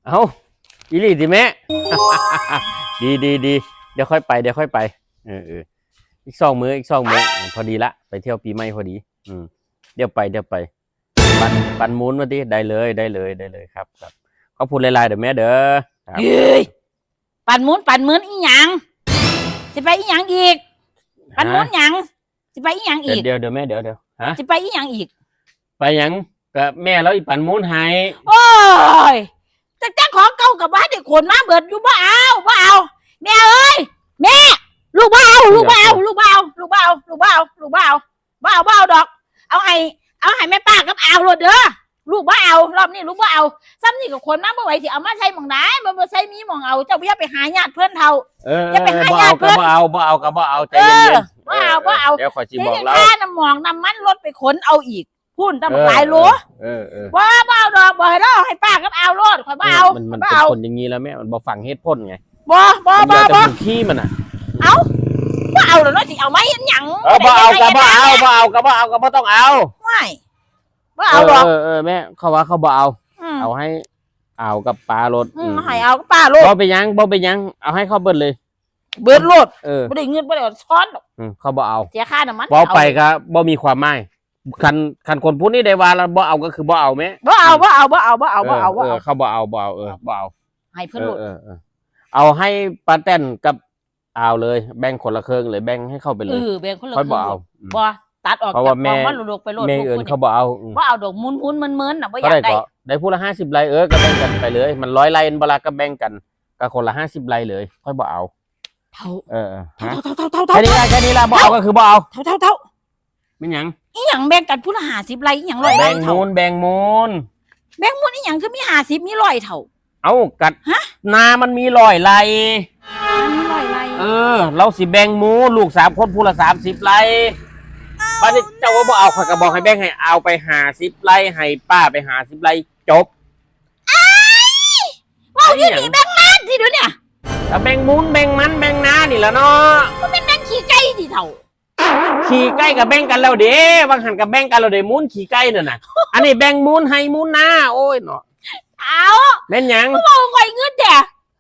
เอาอีหลีดิแม่ ดีเดี๋ยวค่อยไปอีก2 มื้อพอดีละไปเที่ยวปีใหม่พอดีเดี๋ยวไปปั่นหมุนมาดิได้เลยครับขอบคุณหลายๆเด้อแม่เด้อเฮ้ยปั่นหมุนอีหยังสิไปอีหยังอีกปั่นหมุนหยังสิไปอีหยังอีกเดี๋ยวแม่เดี๋ยวฮะสิไปอีหยังอีกไปหยังก็แม่แล้วอีปั่นหมุนให้โอ้ยแต่ของเก่ากับบ้านได้ขนมาเบิดอยู่บ่เอาแม่เอ้ยแม่ลูกบ่เอาดอกเอาให้แม่ป้ากับเอาโลดเด้อลูกบ่เอารอบนี้ลูกบ่เอาซ้ำนี่ก็ขนมาบ่ไหวสิเอามาใส่หม่องไหนบ่ใส่มีหม่องเอาเจ้าอย่าไปหาญาติเพิ่นเฒ่าอย่าไปหาญาติเพิ่นบ่เอาใจเย็นๆบ่เอาเดี๋ยวขอสิบอกเราค่าน้ำหมองน้ำมันรถไปขนเอาอีกพูนตั้งหลายโลบ่เอาดอกบ่ให้เราให้ป้ากับเอาโลดข่อยบ่เอามันเป็นคนอย่างนี้แล้วแม่มันบ่ฟังเหตุผลไงบ่ขี้มันน่ะเอาบ่เอาแล้วเนาะสิเอามาเฮ็ดหยังบ่เอาก็บ่ต้องเอาไม่บ่เอาดอกแม่เขาว่าเขาบ่เอาให้เอากับปลารถให้เอากับปลารถบ่ไปยังเอาให้เขาเบิดเลยเบิดรถบ่ได้เงินบ่ได้ช้อนดอกเขาบ่เอาเสียค่าน้ำมันบ่ไปก็บ่มีความหมายคันคนพูดนี่ได้ว่าแล้วบ่เอาก็คือบ่เอาแม่บ่เอาเขาบ่เอาบ่เอาให้เพิ่นรถเอาให้ป้าแต้นกับเอาเลยแบ่งคนละครึ่งเลยแบ่งให้เข้าไปเลยแบ่งคนละครึ่งบ่ตัดออกจากกองมันลูกไปโลดแม่เอิ้นเขาบ่เอาดอกมุนๆมึนๆน่ะบ่อยากได้ผู้ละ50ไร่ก็แบ่งกันไปเลยมัน100ไร่บ่ล่ะก็แบ่งกันก็คนละ50ไร่เลยค่อยบ่เอาเท่าแค่นี้ล่ะบ่เอาก็คือบ่เอาเท่าเป็นหยังอีหยังแบ่งกันผู้ละ50ไร่อีหยัง100ไร่เท่าแบ่งมูลอีหยังคือมี50มี100เท่าเอากัดนามันมี100ไร่เราสิแบ่งหมูลูก3คนผู้ละ30ไร่บ้านนี้เจ้าว่าบ่เอาข้อยก็บอกให้แบ่งให้เอาไป50ไร่ให้ป้าไป50ไร่จบว้าวอยู่นี่แบ่งมันสิเดี๋ยวเนี่ยก็แบ่งมูลแบ่งมันแบ่งนานี่แหละเนาะมันเป็นแบ่งขี้ไก่สิเท่าขี่ไก่กับแบ่งกันแล้วเด้บางหันกับแบ่งกันแล้วเด้มูลขี่ไก่นั่นน่ะอันนี้แบ่งมูลให้มูลนาโอ้ยเนาะเอาแม่นหยังบ่ค่อยเงินแท้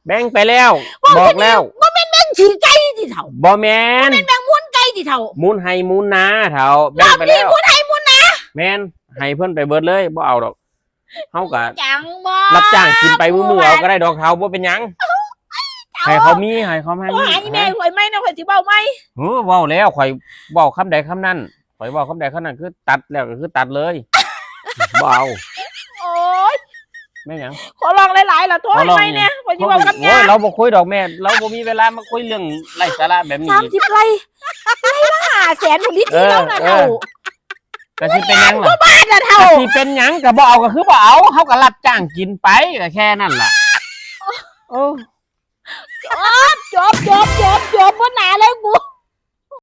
แบ่งไปแล้วบอกแล้วบ่แม่นแบ่งขี้ไก่สิเท่าบ่แม่นแบ่งมูลไก่สิเท่ามูลให้มูลนาเท่าแบ่งไปแล้วมูลให้มูลนาแม่นให้เพิ่นไปเบิดเลยบ่เอาดอกเฮาก็จังบ่รับจ้างกินไปมื้อๆเอาก็ได้ดอกเฮาบ่เป็นหยังให้เขาให้เขาให้แม่ข่อยไม่นะข่อยสิเว้าไหมเว้าแล้วข่อยเว้าคำใดคำนั้นข่อยเว้าคำใดคำนั้นคือตัดแล้วก็คือตัดเลยบ่เอาโอ๊ยแม่หยังขอลองหลายๆล่ะโทษไหมเนี่ยข่อยสิเว้ากับโอ้ยเราบ่คุยดอกแม่เราบ่มีเวลามาคุยเรื่องไร้สาระแบบนี้30ไร่ละ500,000บ่ลิตรแล้วนะเท่าก็สิเป็นหยังล่ะบ้านน่ะเท่าสิเป็นหยังก็บ่เอาก็คือบ่เอาเฮาก็รับจ้างกินไปก็แค่นั้นล่ะจบบ่หนาเลยกู